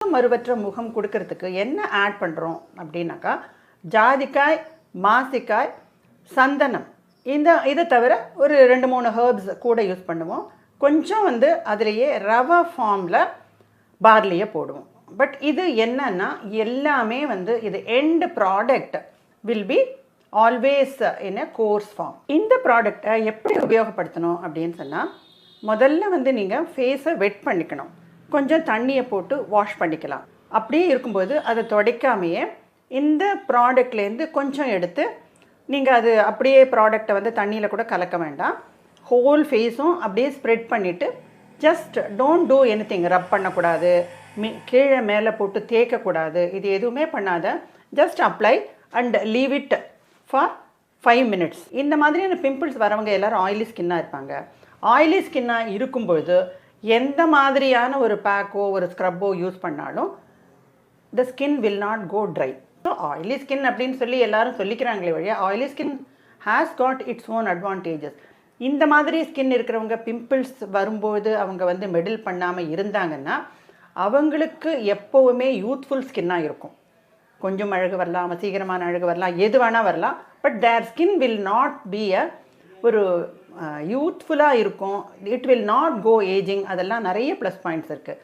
மறுவற்ற முகம் கொடுக்கறதுக்கு என்ன ஆட் பண்ணுறோம் அப்படின்னாக்கா, ஜாதிக்காய், மாசிக்காய், சந்தனம், இதை தவிர ஒரு 2-3 ஹெர்ப்ஸ் கூட யூஸ் பண்ணுவோம். கொஞ்சம் அதிலேயே ரவை ஃபார்மில் பார்லியை போடுவோம். பட் இது என்னன்னா எல்லாமே இது end product will be always in a coarse form. இந்த ப்ராடக்டை எப்படி உபயோகப்படுத்தணும் அப்படின்னு சொன்னால், முதல்ல நீங்கள் ஃபேஸை வெட் பண்ணிக்கணும். கொஞ்சம் தண்ணியை போட்டு வாஷ் பண்ணிக்கலாம். அப்படியே இருக்கும்போது அதை துடைக்காமையே இந்த ப்ராடக்ட்லேருந்து கொஞ்சம் எடுத்து நீங்கள் அது அப்படியே ப்ராடக்டை தண்ணியில் கூட கலக்க வேண்டாம். ஹோல் ஃபேஸும் அப்படியே ஸ்ப்ரெட் பண்ணிவிட்டு ஜஸ்ட் டோன்ட் டூ எனிதிங். ரப் பண்ணக்கூடாது, கீழே மேலே போட்டு தேய்க்கக்கூடாது, இது எதுவுமே பண்ணாத. Just apply and leave it for 5 minutes. இந்த மாதிரியான பிம்பிள்ஸ் வரவங்க எல்லோரும் ஆயிலி ஸ்கின்னாக இருப்பாங்க. ஆயிலி ஸ்கின்னாக இருக்கும்பொழுது எந்த மாதிரியான ஒரு பேக்கோ ஒரு ஸ்க்ரப்போ யூஸ் பண்ணாலும் the skin will not go dry. So oily skin அப்படின்னு சொல்லி எல்லாரும் சொல்லிக்கிறாங்களே வழியா, oily skin has God its own advantages. இந்த மாதிரி ஸ்கின் இருக்கிறவங்க பிம்பிள்ஸ் வரும்போது அவங்க மெடில் பண்ணாமல் இருந்தாங்கன்னா அவங்களுக்கு எப்போவுமே யூத்ஃபுல் ஸ்கின்னாக இருக்கும். கொஞ்சம் அழகு வரலாம், சீக்கிரமான அழகு வரலாம், எது வேணால் வரலாம். But their skin will not be ஒரு யூத்ஃபுல்லாக இருக்கும். It will not go ageing. அதெல்லாம் நிறைய ப்ளஸ் பாயிண்ட்ஸ் இருக்குது.